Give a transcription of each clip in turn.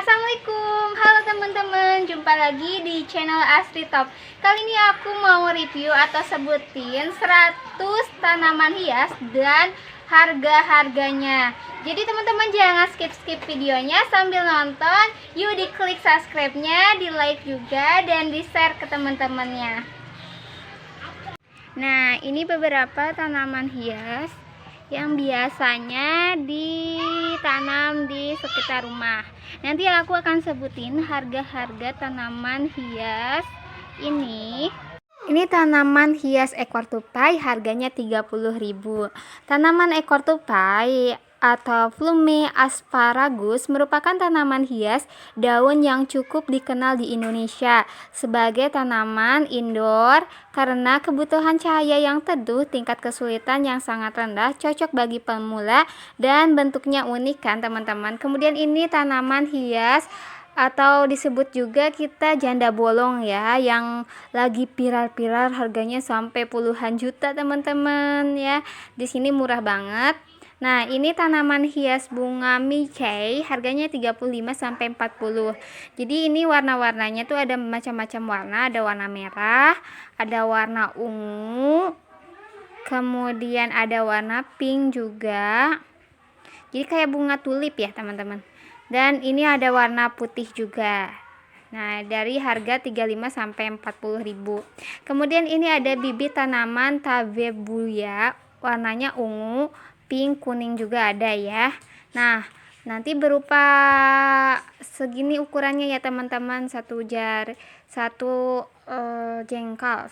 Assalamualaikum, halo teman-teman, jumpa lagi di channel Astri Top. Kali ini aku mau review atau sebutin 100 tanaman hias dan harga-harganya. Jadi teman-teman jangan skip-skip videonya sambil nonton. Yuk diklik subscribe-nya, di like juga, dan di share ke teman-temannya. Nah, ini beberapa tanaman hias yang biasanya ditanam di sekitar rumah. Nanti aku akan sebutin harga-harga tanaman hias ini. Ini tanaman hias ekor tupai, harganya 30.000. Tanaman ekor tupai atau Plume asparagus merupakan tanaman hias daun yang cukup dikenal di Indonesia sebagai tanaman indoor karena kebutuhan cahaya yang teduh, tingkat kesulitan yang sangat rendah, cocok bagi pemula, dan bentuknya unik kan teman-teman. Kemudian ini tanaman hias atau disebut juga kita janda bolong ya, yang lagi viral-viral, harganya sampai puluhan juta teman-teman ya. Di sini murah banget. Nah, ini tanaman hias bunga micei, harganya 35 sampai 40. Jadi ini warna-warnanya tuh ada macam-macam warna, ada warna merah, ada warna ungu, kemudian ada warna pink juga. Jadi kayak bunga tulip ya, teman-teman. Dan ini ada warna putih juga. Nah, dari harga 35 sampai 40.000. Kemudian ini ada bibit tanaman tabebuya, warnanya ungu, pink, kuning juga ada ya. Nah, nanti berupa segini ukurannya ya teman-teman, satu jengkal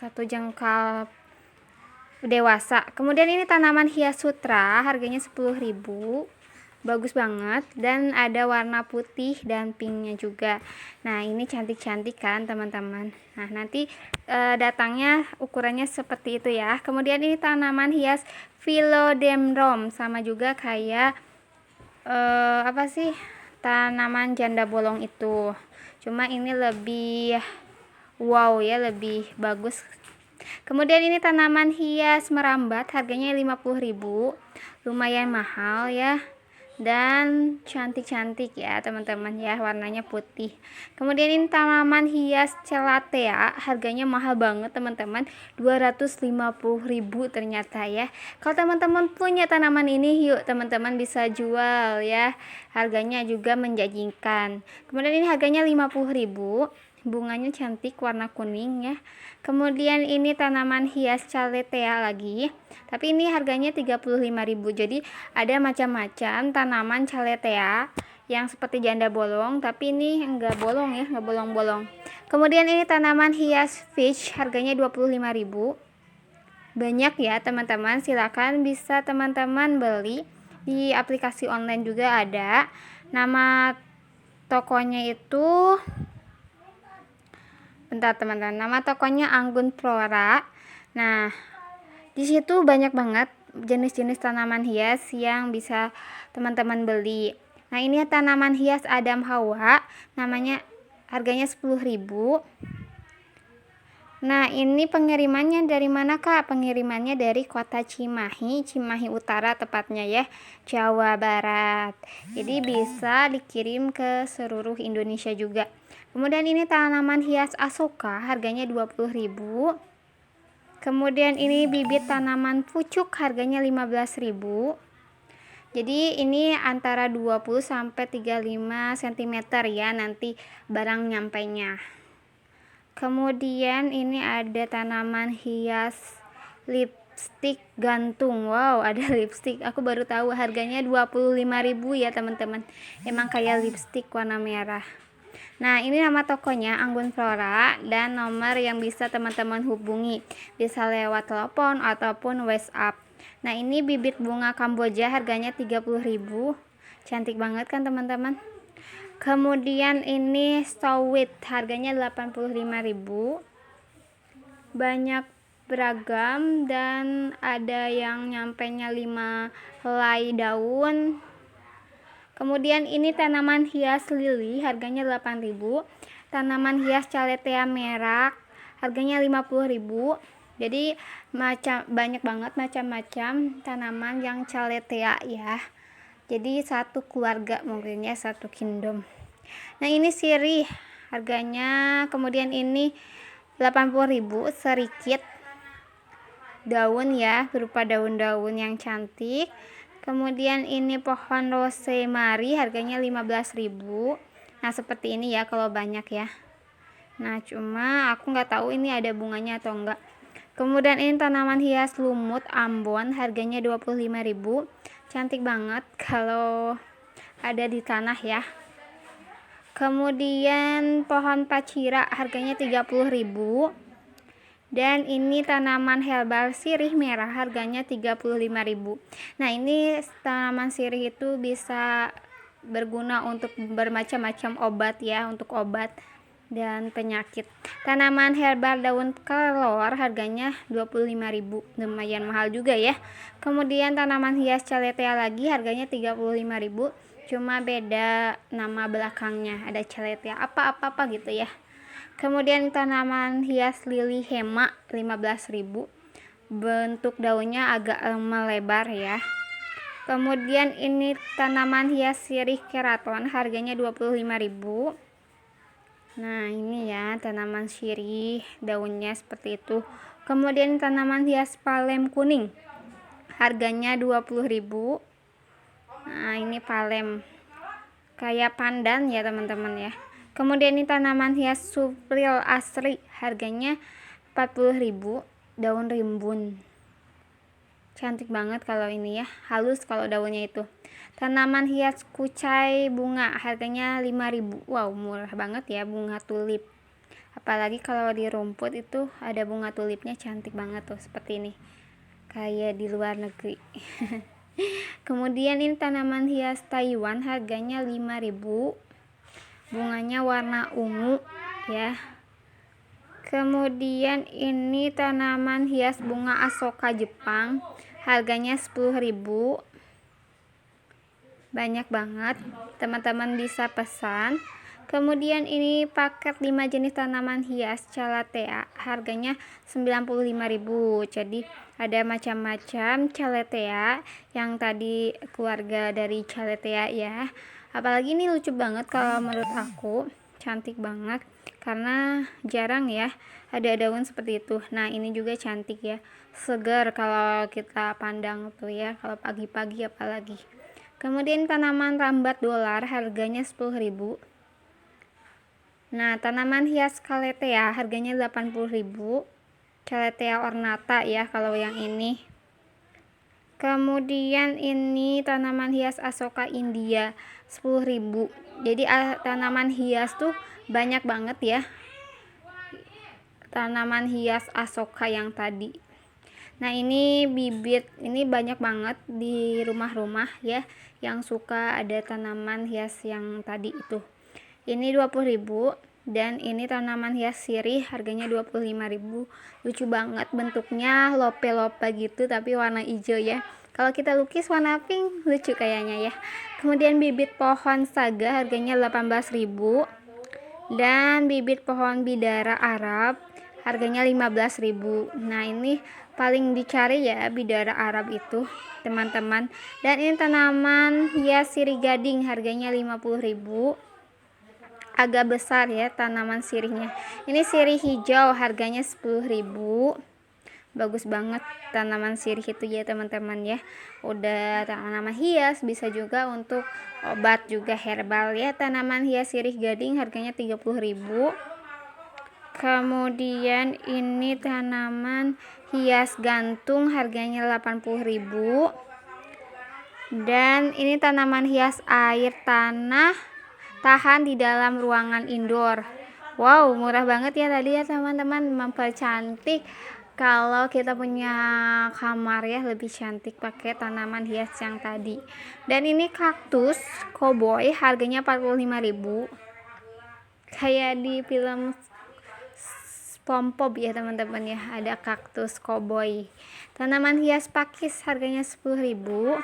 dewasa. Kemudian ini tanaman hias sutra, harganya 10.000. Bagus banget, dan ada warna putih dan pinknya juga. Nah, ini cantik-cantik kan teman-teman. Nah, nanti datangnya ukurannya seperti itu ya. Kemudian ini tanaman hias philodendron, sama juga kayak tanaman janda bolong itu, cuma ini lebih wow ya, lebih bagus. Kemudian ini tanaman hias merambat, harganya 50.000, lumayan mahal ya, dan cantik-cantik ya teman-teman ya, warnanya putih. Kemudian ini tanaman hias celathea, harganya mahal banget teman-teman, 250.000 ternyata ya. Kalau teman-teman punya tanaman ini, yuk teman-teman bisa jual ya, harganya juga menjanjikan. Kemudian ini harganya 50.000, bunganya cantik, warna kuning ya. Kemudian ini tanaman hias calathea lagi, tapi ini harganya 35.000. Jadi ada macam-macam tanaman calathea yang seperti janda bolong, tapi ini enggak bolong ya, enggak bolong-bolong. Kemudian ini tanaman hias fish, harganya 25.000. Banyak ya teman-teman, silakan bisa teman-teman beli di aplikasi online juga ada. Nama tokonya itu, bentar teman-teman, nama tokonya Anggun Flora. Nah, di situ banyak banget jenis-jenis tanaman hias yang bisa teman-teman beli. Nah, ini tanaman hias Adam Hawa, namanya, harganya 10.000. Nah, ini pengirimannya dari mana Kak? Pengirimannya dari kota Cimahi, Cimahi Utara tepatnya ya, Jawa Barat. Jadi bisa dikirim ke seluruh Indonesia juga. Kemudian ini tanaman hias asoka, harganya 20.000. Kemudian ini bibit tanaman pucuk, harganya 15.000. Jadi ini antara 20 sampai 35 cm ya nanti barang nyampainya. Kemudian ini ada tanaman hias lipstik gantung. Wow, ada lipstik. Aku baru tahu, harganya 25.000 ya teman-teman. Emang kayak lipstik warna merah. Nah, ini nama tokonya Anggun Flora, dan nomor yang bisa teman-teman hubungi bisa lewat telepon ataupun WhatsApp. Nah, ini bibit bunga Kamboja, harganya 30.000. Cantik banget kan teman-teman. Kemudian ini stowit, harganya 85.000. Banyak beragam, dan ada yang nyampenya 5 helai daun. Kemudian ini tanaman hias lili, harganya 8.000. Tanaman hias calathea merah, harganya 50.000. Jadi banyak banget macam-macam tanaman yang calathea ya. Jadi satu keluarga mungkin ya, satu kingdom. Nah ini sirih harganya, kemudian ini 80.000 sedikit daun ya, berupa daun-daun yang cantik. Kemudian ini pohon rosemary harganya 15.000. Nah seperti ini ya kalau banyak ya. Nah cuma aku nggak tahu ini ada bunganya atau enggak. Kemudian ini tanaman hias lumut Ambon harganya 25.000. Cantik banget kalau ada di tanah ya. Kemudian pohon pacira harganya 30.000. Dan ini tanaman herbal sirih merah harganya 35.000. Nah ini tanaman sirih itu bisa berguna untuk bermacam-macam obat ya, untuk obat dan penyakit. Tanaman herbal daun kelor harganya 25.000, lumayan mahal juga ya. Kemudian tanaman hias caletea lagi harganya 35.000, cuma beda nama belakangnya, ada caletea apa-apa gitu ya. Kemudian tanaman hias lili hema 15.000, bentuk daunnya agak melebar ya. Kemudian ini tanaman hias sirih keraton harganya 25.000. Nah ini ya tanaman sirih, daunnya seperti itu. Kemudian tanaman hias palem kuning harganya 20.000. Nah ini palem kayak pandan ya teman-teman ya. Kemudian ini tanaman hias supril asri harganya 40.000, daun rimbun. Cantik banget kalau ini ya, halus kalau daunnya itu. Tanaman hias kucai bunga harganya 5.000. Wow, murah banget ya, bunga tulip. Apalagi kalau di rumput itu ada bunga tulipnya, cantik banget tuh seperti ini. Kayak di luar negeri. Kemudian ini tanaman hias Taiwan harganya 5.000. Bunganya warna ungu ya. Kemudian ini tanaman hias bunga asoka Jepang harganya 10.000. Banyak banget, teman-teman bisa pesan. Kemudian ini paket 5 jenis tanaman hias calathea harganya 95.000. Jadi ada macam-macam calathea, yang tadi keluarga dari calathea ya. Apalagi ini lucu banget kalau menurut aku, cantik banget karena jarang ya ada daun seperti itu. Nah ini juga cantik ya, segar kalau kita pandang tuh ya, kalau pagi-pagi apalagi. Kemudian tanaman rambat dolar harganya 10.000. Nah tanaman hias calathea harganya 80.000. Calathea ornata ya kalau yang ini. Kemudian ini tanaman hias asoka India 10.000. Jadi tanaman hias tuh banyak banget ya, tanaman hias asoka yang tadi. Nah ini bibit, ini banyak banget di rumah-rumah ya yang suka ada tanaman hias yang tadi itu. Ini 20.000. Dan ini tanaman hias sirih harganya 25.000. Lucu banget bentuknya, lope-lope gitu tapi warna hijau ya. Kalau kita lukis warna pink lucu kayaknya ya. Kemudian bibit pohon saga harganya 18.000. Dan bibit pohon bidara Arab harganya 15.000. Nah ini paling dicari ya bidara Arab itu teman-teman. Dan ini tanaman hias sirih gading harganya 50.000. Agak besar ya tanaman sirihnya. Ini sirih hijau harganya 10.000. Bagus banget tanaman sirih itu ya teman-teman ya. Udah tanaman hias, bisa juga untuk obat juga herbal ya. Tanaman hias sirih gading harganya 30.000. Kemudian ini tanaman hias gantung harganya 80.000. Dan ini tanaman hias air tanah tahan di dalam ruangan indoor. Wow, murah banget ya tadi ya teman-teman, mempercantik kalau kita punya kamar ya, lebih cantik pakai tanaman hias yang tadi. Dan ini kaktus cowboy harganya 45.000. Kayak di film SpongeBob ya teman-teman ya, ada kaktus cowboy. Tanaman hias pakis harganya 10.000.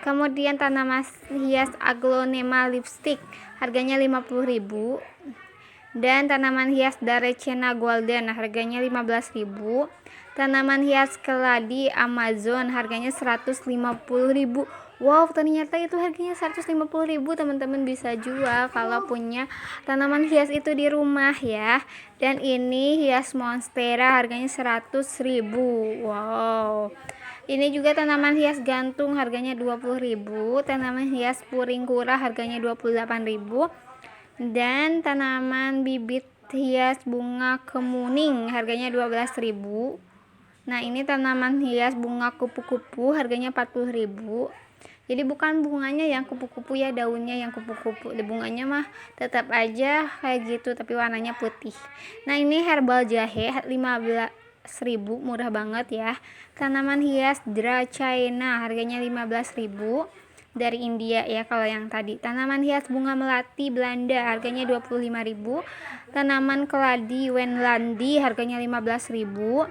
Kemudian tanaman hias aglonema lipstick harganya 50.000. Dan tanaman hias Darecena golden harganya 15.000. Tanaman hias keladi Amazon harganya 150.000. Wow, ternyata itu harganya 150.000. Teman-teman bisa jual kalau punya tanaman hias itu di rumah ya. Dan ini hias monstera harganya 100.000. Wow. Ini juga tanaman hias gantung harganya 20.000. Tanaman hias puring kura harganya 28.000. Dan tanaman bibit hias bunga kemuning harganya 12.000. Nah, ini tanaman hias bunga kupu-kupu harganya 40.000. Jadi bukan bunganya yang kupu-kupu ya, daunnya yang kupu-kupu. Bunganya mah tetap aja kayak gitu tapi warnanya putih. Nah, ini herbal jahe 15.000, murah banget ya. Tanaman hias dracaena harganya 15.000 dari India ya kalau yang tadi. Tanaman hias bunga melati Belanda harganya 25.000. Tanaman keladi Wenlandi harganya 15.000.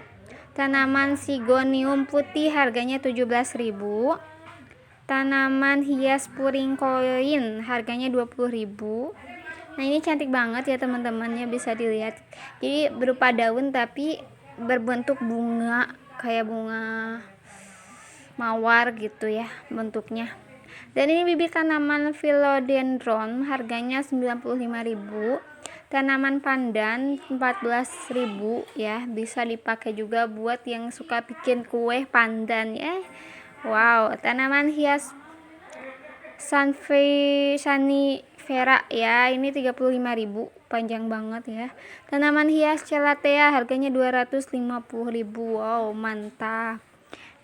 Tanaman sigonium putih harganya 17.000. Tanaman hias puring koin harganya 20.000. Nah, ini cantik banget ya teman-temannya, bisa dilihat. Jadi berupa daun tapi berbentuk bunga, kayak bunga mawar gitu ya bentuknya. Dan ini bibit tanaman philodendron harganya 95.000. Tanaman pandan 14.000 ya, bisa dipakai juga buat yang suka bikin kue pandan ya. Wow, tanaman hias sanifera ya, ini 35.000, panjang banget ya. Tanaman hias celathea harganya 250.000. Wow, mantap.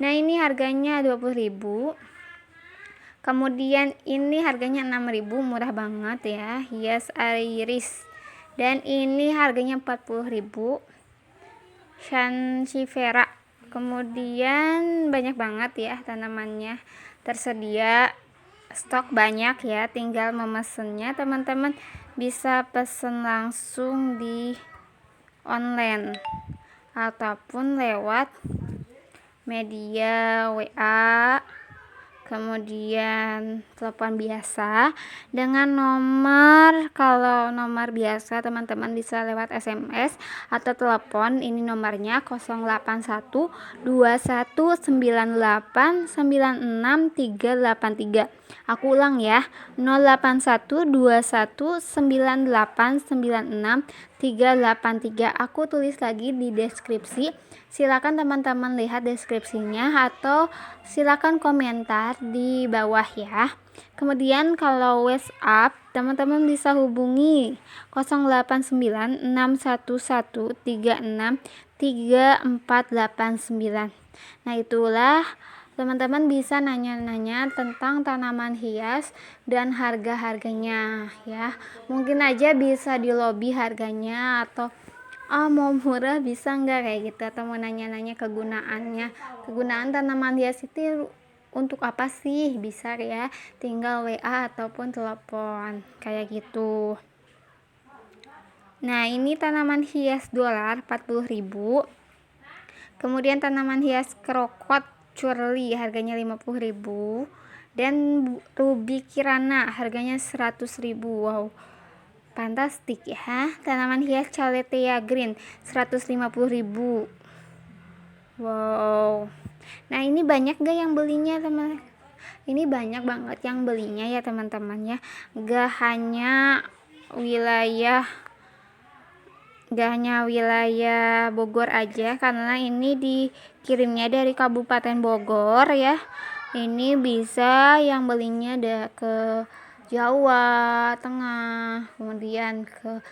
Nah, ini harganya 20.000. Kemudian ini harganya 6.000, murah banget ya, hias iris. Dan ini harganya 40.000. Sansevieria. Kemudian banyak banget ya tanamannya tersedia, stok banyak ya, tinggal memesennya. Teman-teman bisa pesen langsung di online ataupun lewat media WA, kemudian telepon biasa dengan nomor. Kalau nomor biasa teman-teman bisa lewat SMS atau telepon. Ini nomornya 081219896383. Aku ulang ya, 081219896383. Aku tulis lagi di deskripsi. Silakan teman-teman lihat deskripsinya atau silakan komentar di bawah ya. Kemudian kalau WhatsApp teman-teman bisa hubungi 089161363489. Nah, itulah teman-teman bisa nanya-nanya tentang tanaman hias dan harga-harganya ya. Mungkin aja bisa di lobby harganya, atau mau murah bisa nggak kayak gitu, atau mau nanya-nanya kegunaan tanaman hias itu untuk apa sih, bisa ya, tinggal WA ataupun telepon kayak gitu. Nah, ini tanaman hias dolar 40.000. Kemudian tanaman hias krokot curly harganya 50.000. Dan ruby kirana harganya 100.000. Wow, fantastik ya. Tanaman hias caletea green 150.000. Wow. Nah, ini banyak gak yang belinya teman? Ini banyak banget yang belinya ya teman-teman ya. Gak hanya wilayah Bogor aja, karena ini dikirimnya dari Kabupaten Bogor ya. Ini bisa yang belinya ke Jawa Tengah, kemudian ke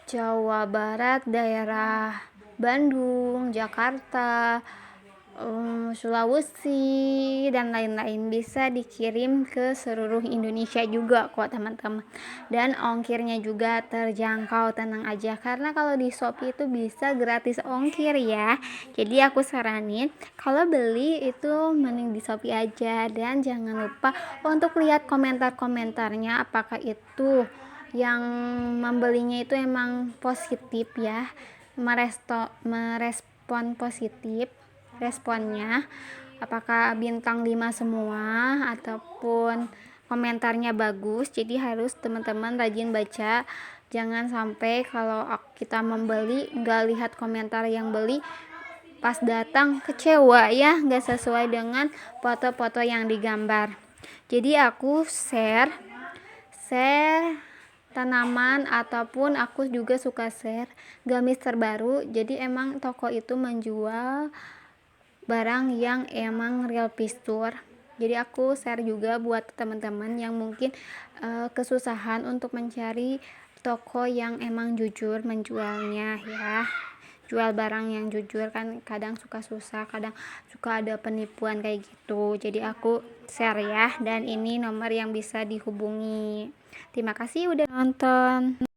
Jawa Barat, daerah Bandung, Jakarta, Sulawesi, dan lain-lain. Bisa dikirim ke seluruh Indonesia juga kok teman-teman. Dan ongkirnya juga terjangkau, tenang aja, karena kalau di Shopee itu bisa gratis ongkir ya. Jadi aku saranin kalau beli itu mending di Shopee aja. Dan jangan lupa untuk lihat komentar-komentarnya, apakah itu yang membelinya itu emang positif ya, merespon positif responnya, apakah bintang 5 semua ataupun komentarnya bagus. Jadi harus teman-teman rajin baca, jangan sampai kalau kita membeli nggak lihat komentar yang beli, pas datang kecewa ya, nggak sesuai dengan foto-foto yang digambar. Jadi aku share tanaman, ataupun aku juga suka share gamis terbaru. Jadi emang toko itu menjual barang yang emang real pistur. Jadi aku share juga buat teman-teman yang mungkin kesusahan untuk mencari toko yang emang jujur menjualnya ya. Jual barang yang jujur kan kadang suka susah, kadang suka ada penipuan kayak gitu. Jadi aku share ya, dan ini nomor yang bisa dihubungi. Terima kasih udah nonton.